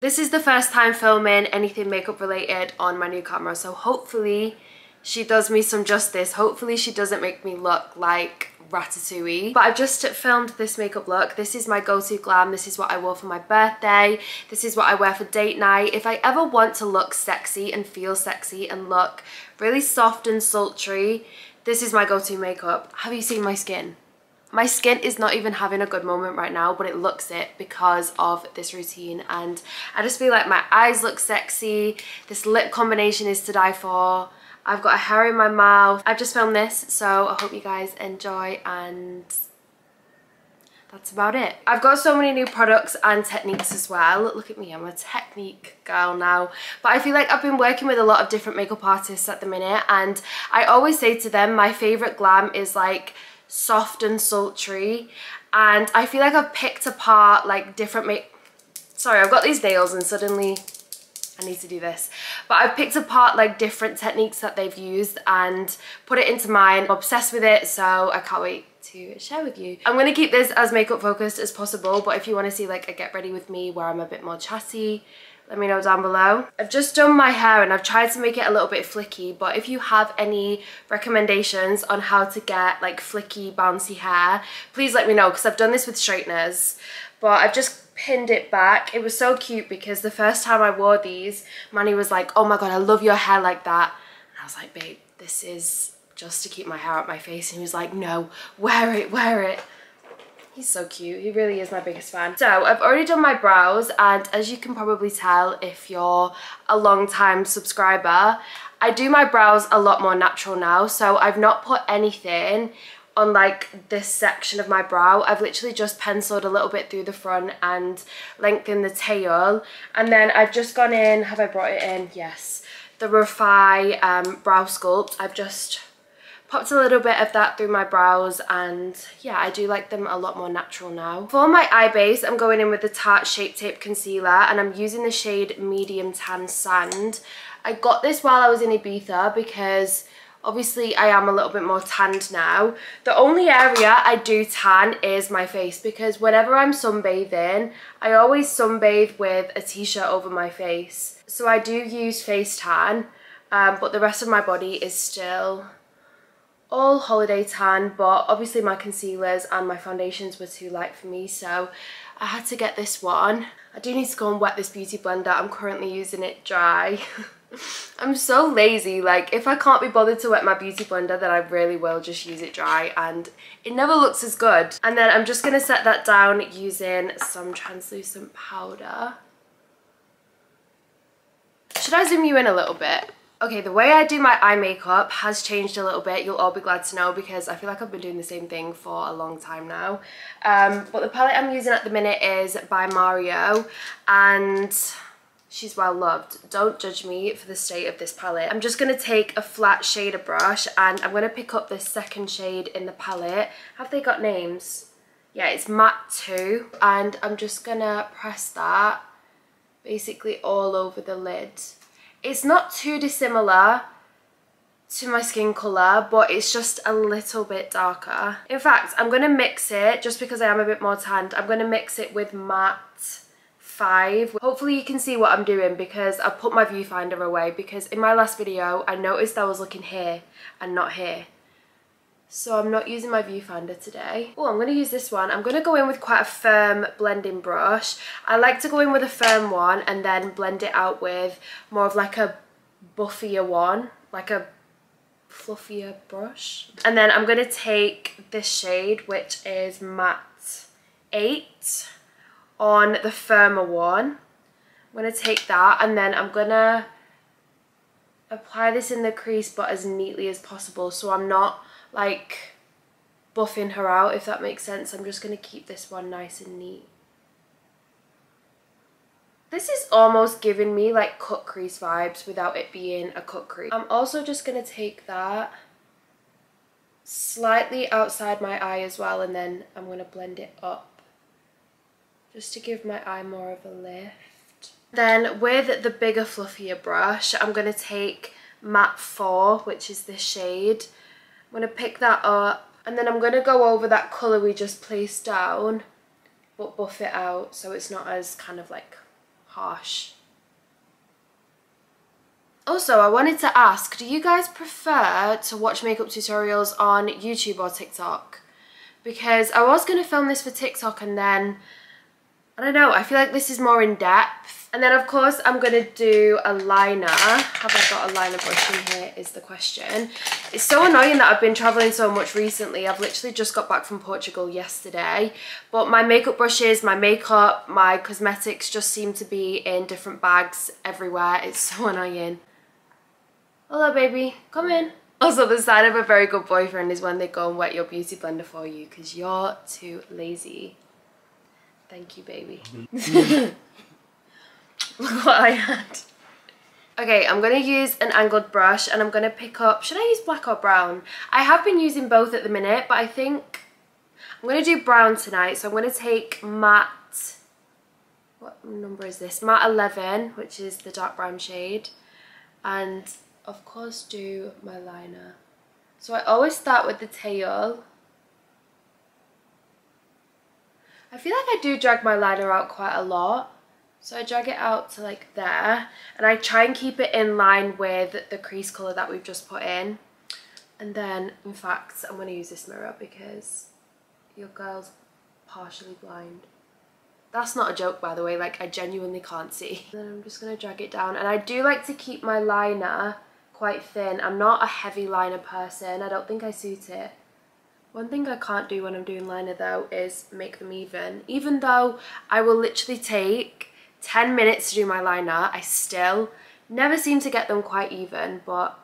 This is the first time filming anything makeup related on my new camera, so hopefully she does me some justice. Hopefully she doesn't make me look like Ratatouille. But I've just filmed this makeup look. This is my go-to glam. This is what I wore for my birthday. This is what I wear for date night. If I ever want to look sexy and feel sexy and look really soft and sultry, this is my go-to makeup. Have you seen my skin? My skin is not even having a good moment right now, but it looks it because of this routine. And I just feel like my eyes look sexy. This lip combination is to die for. I've got a hair in my mouth. I've just filmed this, so I hope you guys enjoy, and that's about it. I've got so many new products and techniques as well. Look at me, I'm a technique girl now. But I feel like I've been working with a lot of different makeup artists at the minute, and I always say to them my favourite glam is like soft and sultry, and I feel like I've picked apart like different sorry, I've got these nails and suddenly I need to do this, but I've picked apart like different techniques that they've used and put it into mine. I'm obsessed with it, so I can't wait to share with you. I'm gonna keep this as makeup focused as possible, but if you want to see like a get ready with me where I'm a bit more chatty, let me know down below. I've just done my hair and I've tried to make it a little bit flicky, but if you have any recommendations on how to get like flicky, bouncy hair, please let me know, because I've done this with straighteners, but I've just pinned it back. It was so cute because the first time I wore these, Manny was like, oh my god, I love your hair like that. And I was like, babe, this is just to keep my hair out my face. And he was like, no, wear it, wear it. He's so cute. He really is my biggest fan. So I've already done my brows, and as you can probably tell if you're a long time subscriber, I do my brows a lot more natural now. So I've not put anything on like this section of my brow. I've literally just penciled a little bit through the front and lengthened the tail, and then I've just gone in, have I brought it in? Yes, the Refy brow sculpt. I've just popped a little bit of that through my brows, and yeah, I do like them a lot more natural now. For my eye base, I'm going in with the Tarte Shape Tape Concealer, and I'm using the shade Medium Tan Sand. I got this while I was in Ibiza because obviously I am a little bit more tanned now. The only area I do tan is my face, because whenever I'm sunbathing, I always sunbathe with a t-shirt over my face. So I do use face tan, but the rest of my body is still all holiday tan. But obviously my concealers and my foundations were too light for me, so I had to get this one. I do need to go and wet this beauty blender. I'm currently using it dry. I'm so lazy. Like, if I can't be bothered to wet my beauty blender, then I really will just use it dry, and it never looks as good. And then I'm just gonna set that down using some translucent powder. Should I zoom you in a little bit? Okay, the way I do my eye makeup has changed a little bit. You'll all be glad to know, because I feel like I've been doing the same thing for a long time now. But the palette I'm using at the minute is by Mario, and she's well loved. Don't judge me for the state of this palette. I'm just going to take a flat shader brush, and I'm going to pick up this second shade in the palette. Have they got names? Yeah, it's Matte 2. And I'm just going to press that basically all over the lid. It's not too dissimilar to my skin colour, but it's just a little bit darker. In fact, I'm going to mix it, just because I am a bit more tanned, I'm going to mix it with Matte 5. Hopefully you can see what I'm doing, because I put my viewfinder away, because in my last video I noticed I was looking here and not here. So I'm not using my viewfinder today. Oh, I'm going to use this one. I'm going to go in with quite a firm blending brush. I like to go in with a firm one and then blend it out with more of like a buffier one, like a fluffier brush. And then I'm going to take this shade, which is Matte 8, on the firmer one. I'm going to take that, and then I'm going to apply this in the crease, but as neatly as possible, so I'm not like buffing her out, if that makes sense. I'm just going to keep this one nice and neat. This is almost giving me like cut crease vibes without it being a cut crease. I'm also just going to take that slightly outside my eye as well, and then I'm going to blend it up just to give my eye more of a lift. Then with the bigger fluffier brush, I'm going to take Matte 4, which is this shade. I'm going to pick that up, and then I'm going to go over that colour we just placed down, but buff it out so it's not as kind of like harsh. Also, I wanted to ask, do you guys prefer to watch makeup tutorials on YouTube or TikTok? Because I was going to film this for TikTok and then, I don't know, I feel like this is more in depth. And then of course I'm going to do a liner. Have I got a liner brush in here is the question. It's so annoying that I've been travelling so much recently. I've literally just got back from Portugal yesterday. But my makeup brushes, my makeup, my cosmetics just seem to be in different bags everywhere. It's so annoying. Hello baby, come in. Also, the sign of a very good boyfriend is when they go and wet your beauty blender for you because you're too lazy. Thank you, baby. Look what I had. Okay, I'm going to use an angled brush and I'm going to pick up... Should I use black or brown? I have been using both at the minute, but I think I'm going to do brown tonight. So I'm going to take matte... What number is this? Matte 11, which is the dark brown shade. And... of course do my liner. So I always start with the tail. I feel like I do drag my liner out quite a lot. So I drag it out to like there and I try and keep it in line with the crease colour that we've just put in. And then in fact I'm going to use this mirror because your girl's partially blind. That's not a joke, by the way, like I genuinely can't see. And then I'm just going to drag it down and I do like to keep my liner quite thin. I'm not a heavy liner person. I don't think I suit it. One thing I can't do when I'm doing liner though is make them even though I will literally take 10 minutes to do my liner. I still never seem to get them quite even, but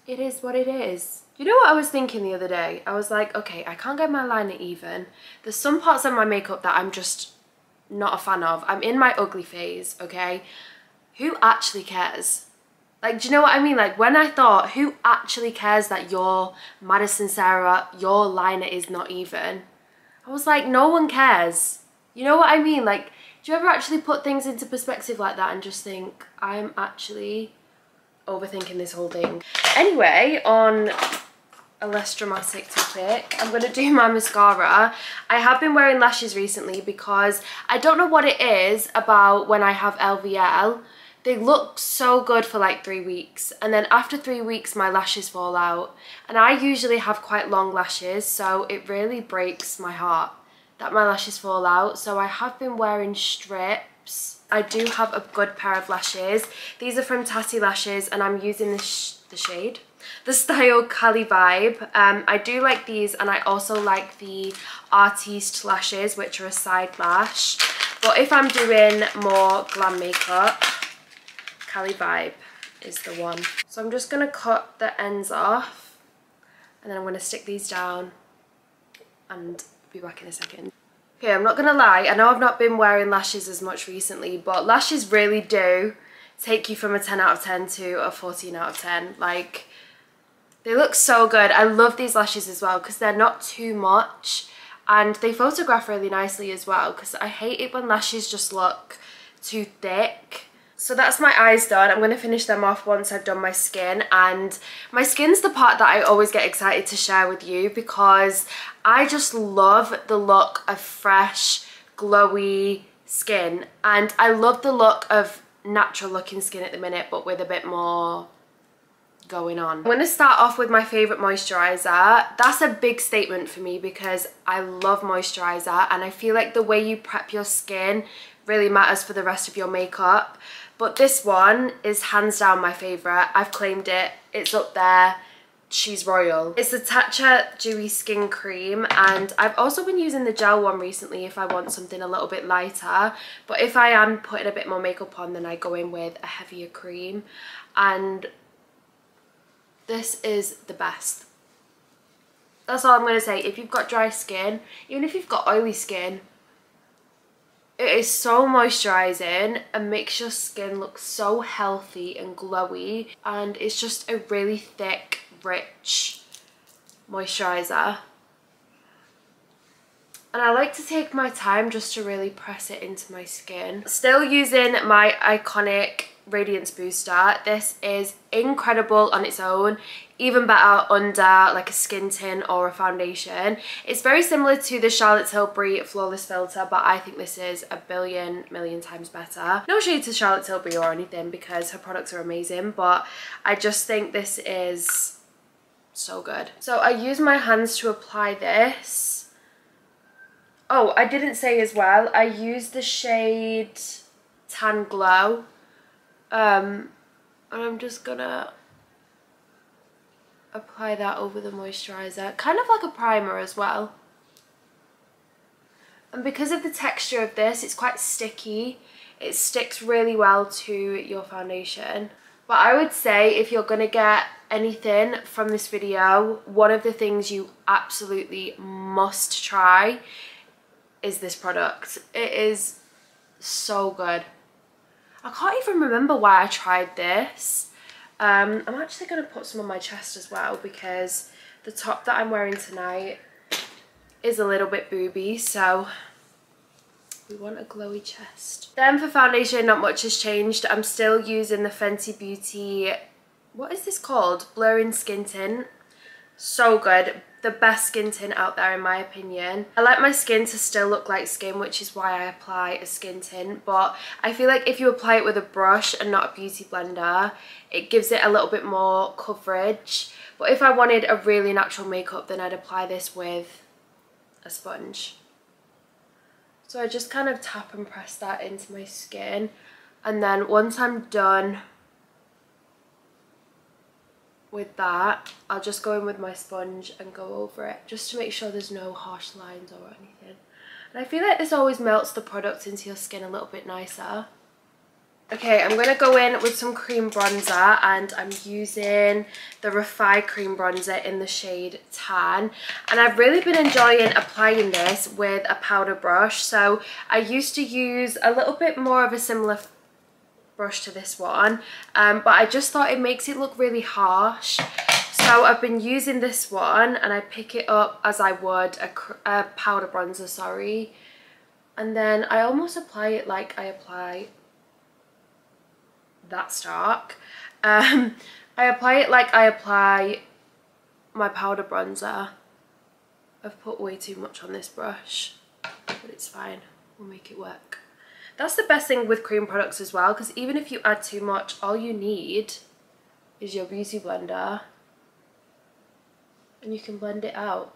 it is what it is. You know what I was thinking the other day? I was like, okay, I can't get my liner even. There's some parts of my makeup that I'm just not a fan of. I'm in my ugly phase, okay? Who actually cares? Like, do you know what I mean? Like, when I thought, who actually cares that your Madison Sarah, your liner is not even? I was like, no one cares. You know what I mean? Like, do you ever actually put things into perspective like that and just think, I'm actually overthinking this whole thing? Anyway, on a less dramatic topic, I'm going to do my mascara. I have been wearing lashes recently because I don't know what it is about when I have LVL. They look so good for like 3 weeks and then after 3 weeks my lashes fall out, and I usually have quite long lashes, so it really breaks my heart that my lashes fall out. So I have been wearing strips. I do have a good pair of lashes. These are from Tatti Lashes and I'm using the style Cali Vibe. I do like these and I also like the Artiste lashes, which are a side lash, but if I'm doing more glam makeup, Cali Vibe is the one. So I'm just going to cut the ends off and then I'm going to stick these down and be back in a second. Okay, I'm not going to lie, I know I've not been wearing lashes as much recently, but lashes really do take you from a 10 out of 10 to a 14 out of 10. Like, they look so good. I love these lashes as well because they're not too much and they photograph really nicely as well, because I hate it when lashes just look too thick. So that's my eyes done. I'm going to finish them off once I've done my skin, and my skin's the part that I always get excited to share with you because I just love the look of fresh, glowy skin, and I love the look of natural looking skin at the minute but with a bit more going on. I'm going to start off with my favourite moisturiser. That's a big statement for me because I love moisturiser and I feel like the way you prep your skin really matters for the rest of your makeup. But this one is hands down my favourite. I've claimed it. It's up there. She's royal. It's the Tatcha Dewy Skin Cream, and I've also been using the gel one recently if I want something a little bit lighter. But if I am putting a bit more makeup on, then I go in with a heavier cream. And this is the best. That's all I'm going to say. If you've got dry skin, even if you've got oily skin, it is so moisturising and makes your skin look so healthy and glowy, and it's just a really thick, rich moisturiser. And I like to take my time just to really press it into my skin. Still using my iconic Radiance Booster. This is incredible on its own, even better under like a skin tint or a foundation. It's very similar to the Charlotte Tilbury Flawless Filter, but I think this is a billion million times better. No shade to Charlotte Tilbury or anything because her products are amazing, but I just think this is so good. So I use my hands to apply this. Oh, I didn't say as well, I use the shade Tan Glow. And I'm just gonna apply that over the moisturizer, kind of like a primer as well. And because of the texture of this, it's quite sticky. It sticks really well to your foundation. But I would say if you're gonna get anything from this video, one of the things you absolutely must try is this product. It is so good. I can't even remember why I tried this. I'm actually going to put some on my chest as well because the top that I'm wearing tonight is a little bit booby, so we want a glowy chest. Then for foundation, not much has changed. I'm still using the Fenty Beauty, what is this called? Blurring Skin Tint. So good. The best skin tint out there in my opinion. I like my skin to still look like skin, which is why I apply a skin tint, but I feel like if you apply it with a brush and not a beauty blender, it gives it a little bit more coverage. But if I wanted a really natural makeup, then I'd apply this with a sponge. So I just kind of tap and press that into my skin, and then once I'm done with that, I'll just go in with my sponge and go over it just to make sure there's no harsh lines or anything. And I feel like this always melts the product into your skin a little bit nicer. Okay, I'm going to go in with some cream bronzer, and I'm using the Refi cream bronzer in the shade Tan. And I've really been enjoying applying this with a powder brush. So I used to use a little bit more of a similar brush to this one, but I just thought it makes it look really harsh. So I've been using this one, and I pick it up as I would a powder bronzer, sorry. And then I almost apply it like I apply that stark. I apply it like I apply my powder bronzer. I've put way too much on this brush, but it's fine. We'll make it work. That's the best thing with cream products as well, because even if you add too much, all you need is your beauty blender and you can blend it out.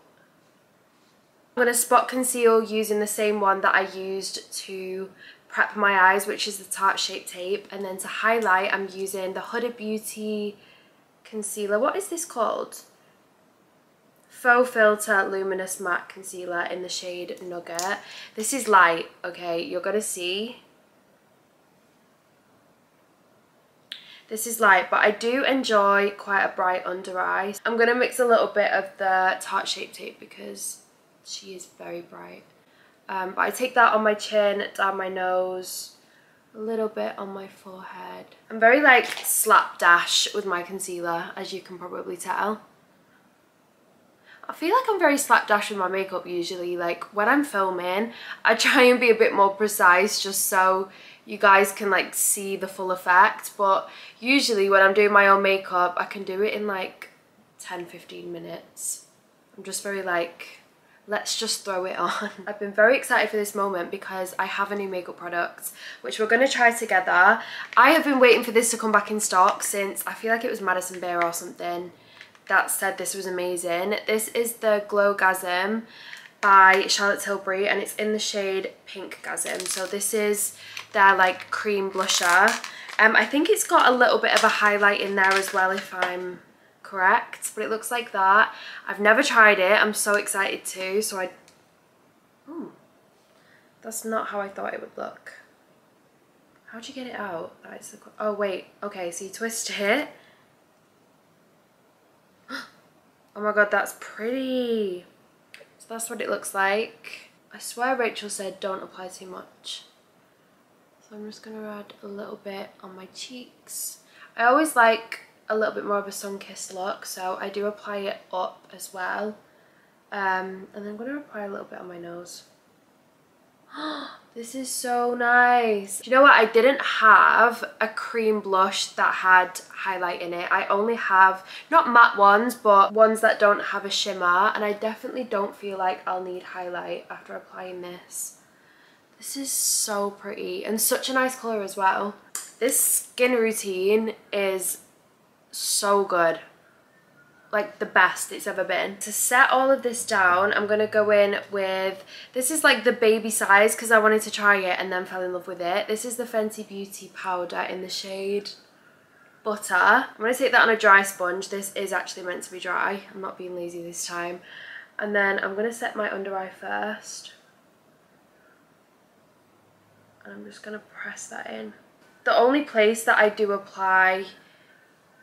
I'm going to spot conceal using the same one that I used to prep my eyes, which is the Tarte Shape Tape. And then to highlight, I'm using the Huda Beauty concealer. What is this called? Faux Filter Luminous Matte Concealer in the shade Nugget. This is light, okay? You're going to see. This is light, but I do enjoy quite a bright under eye. I'm going to mix a little bit of the Tarte Shape Tape because she is very bright. But I take that on my chin, down my nose, a little bit on my forehead. I'm very like slapdash with my concealer, as you can probably tell. I feel like I'm very slapdash with my makeup usually. Like when I'm filming, I try and be a bit more precise just so you guys can like see the full effect. But usually when I'm doing my own makeup, I can do it in like 10-15 minutes. I'm just very like, let's just throw it on. I've been very excited for this moment because I have a new makeup product which we're going to try together. I have been waiting for this to come back in stock since I feel like it was Madison Beer or something that said this was amazing. This is the Glowgasm by Charlotte Tilbury, and it's in the shade Pinkgasm. So this is their like cream blusher. I think it's got a little bit of a highlight in there as well if I'm correct, but it looks like that. I've never tried it. I'm so excited to. So that's not how I thought it would look. How'd you get it out? That's the, oh wait, okay, so you twist it. Oh my god, that's pretty. So that's what it looks like. I swear Rachel said don't apply too much. So I'm just going to add a little bit on my cheeks. I always like a little bit more of a sun-kissed look, so I do apply it up as well. And then I'm going to apply a little bit on my nose. This is so nice. Do you know what? I didn't have a cream blush that had highlight in it. I only have, not matte ones, but ones that don't have a shimmer. And I definitely don't feel like I'll need highlight after applying this. This is so pretty and such a nice colour as well. This skin routine is so good. Like the best it's ever been. To set all of this down, I'm gonna go in with, this is like the baby size because I wanted to try it and then fell in love with it. This is the Fenty Beauty powder in the shade Butter. I'm gonna take that on a dry sponge. This is actually meant to be dry. I'm not being lazy this time. And then I'm gonna set my under eye first. And I'm just gonna press that in. The only place that I do apply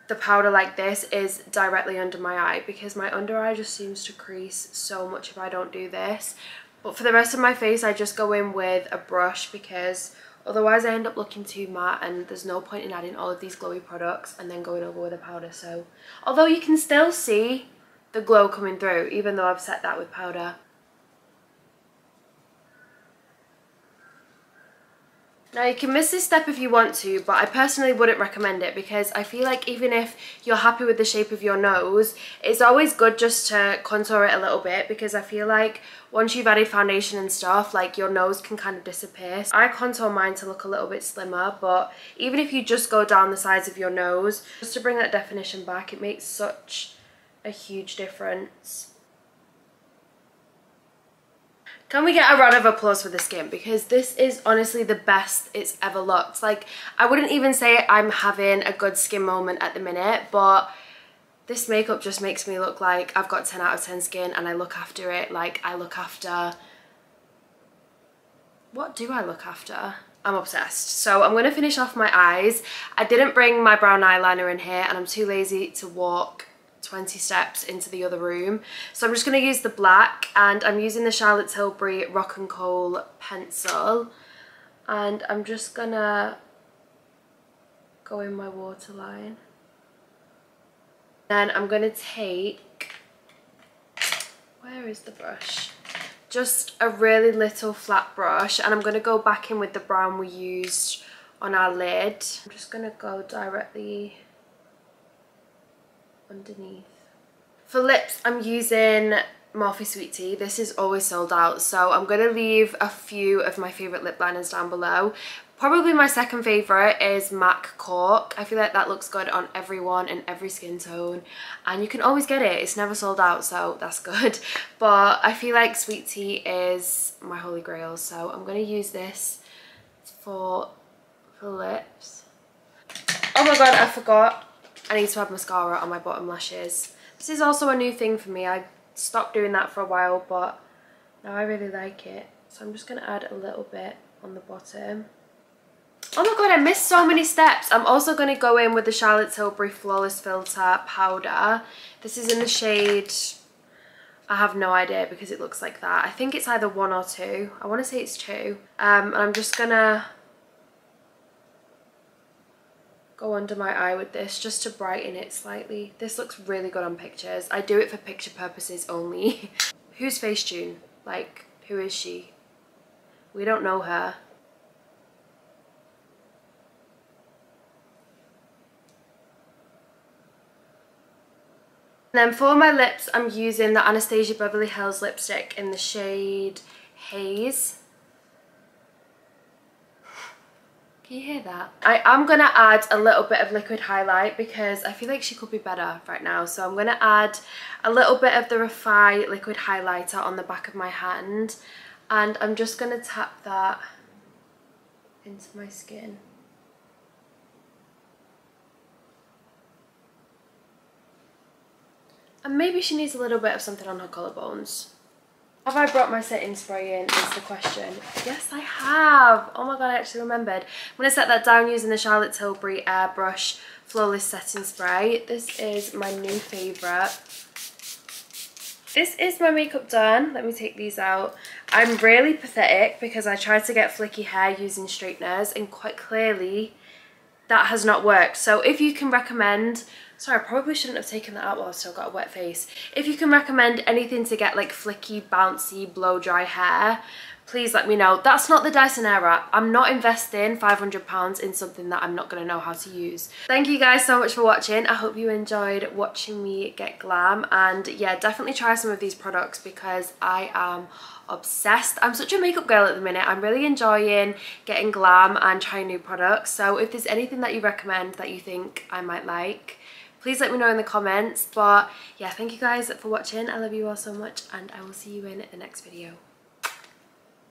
the powder like this is directly under my eye because my under eye just seems to crease so much if I don't do this. But for the rest of my face, I just go in with a brush because otherwise I end up looking too matte and there's no point in adding all of these glowy products and then going over with a powder. So although you can still see the glow coming through even though I've set that with powder. Now you can miss this step if you want to, but I personally wouldn't recommend it because I feel like even if you're happy with the shape of your nose, it's always good just to contour it a little bit because I feel like once you've added foundation and stuff, like your nose can kind of disappear. I contour mine to look a little bit slimmer, but even if you just go down the sides of your nose, just to bring that definition back, it makes such a huge difference. Can we get a round of applause for the skin? Because this is honestly the best it's ever looked. Like, I wouldn't even say I'm having a good skin moment at the minute, but this makeup just makes me look like I've got 10 out of 10 skin and I look after it. Like, I look after... What do I look after? I'm obsessed. So I'm going to finish off my eyes. I didn't bring my brown eyeliner in here and I'm too lazy to walk 20 steps into the other room, so I'm just going to use the black, and I'm using the Charlotte Tilbury Rock and Coal pencil, and I'm just gonna go in my waterline. Then I'm going to take, where is the brush? Just a really little flat brush, and I'm going to go back in with the brown we used on our lid. I'm just going to go directly underneath. For lips, I'm using Morphe Sweet Tea. This is always sold out, so I'm going to leave a few of my favourite lip liners down below. Probably my second favourite is MAC Cork. I feel like that looks good on everyone in every skin tone, and you can always get it. It's never sold out, so that's good. But I feel like Sweet Tea is my holy grail, so I'm going to use this for lips. Oh my god, I forgot. I need to add mascara on my bottom lashes. This is also a new thing for me. I stopped doing that for a while, but now I really like it. So I'm just going to add a little bit on the bottom. Oh my god, I missed so many steps. I'm also going to go in with the Charlotte Tilbury Flawless Filter powder. This is in the shade, I have no idea because it looks like that. I think it's either 1 or 2. I want to say it's 2. And I'm just going to go under my eye with this just to brighten it slightly. This looks really good on pictures. I do it for picture purposes only. Who's Facetune? Like, who is she? We don't know her. And then for my lips, I'm using the Anastasia Beverly Hills lipstick in the shade Haze. Can you hear that? I am going to add a little bit of liquid highlight because I feel like she could be better right now. So I'm going to add a little bit of the Refy liquid highlighter on the back of my hand. And I'm just going to tap that into my skin. And maybe she needs a little bit of something on her collarbones. Have I brought my setting spray in is the question. Yes, I have. Oh my god, I actually remembered. I'm going to set that down using the Charlotte Tilbury Airbrush Flawless Setting Spray. This is my new favourite. This is my makeup done. Let me take these out. I'm really pathetic because I tried to get flicky hair using straighteners and quite clearly that has not worked. So if you can recommend, sorry, I probably shouldn't have taken that out while I've still got a wet face. If you can recommend anything to get like flicky, bouncy, blow dry hair, please let me know. That's not the Dyson Airwrap. I'm not investing £500 in something that I'm not going to know how to use. Thank you guys so much for watching. I hope you enjoyed watching me get glam, and yeah, definitely try some of these products because I am obsessed. I'm such a makeup girl at the minute. I'm really enjoying getting glam and trying new products. So if there's anything that you recommend that you think I might like, please let me know in the comments. But yeah, thank you guys for watching. I love you all so much, and I will see you in the next video.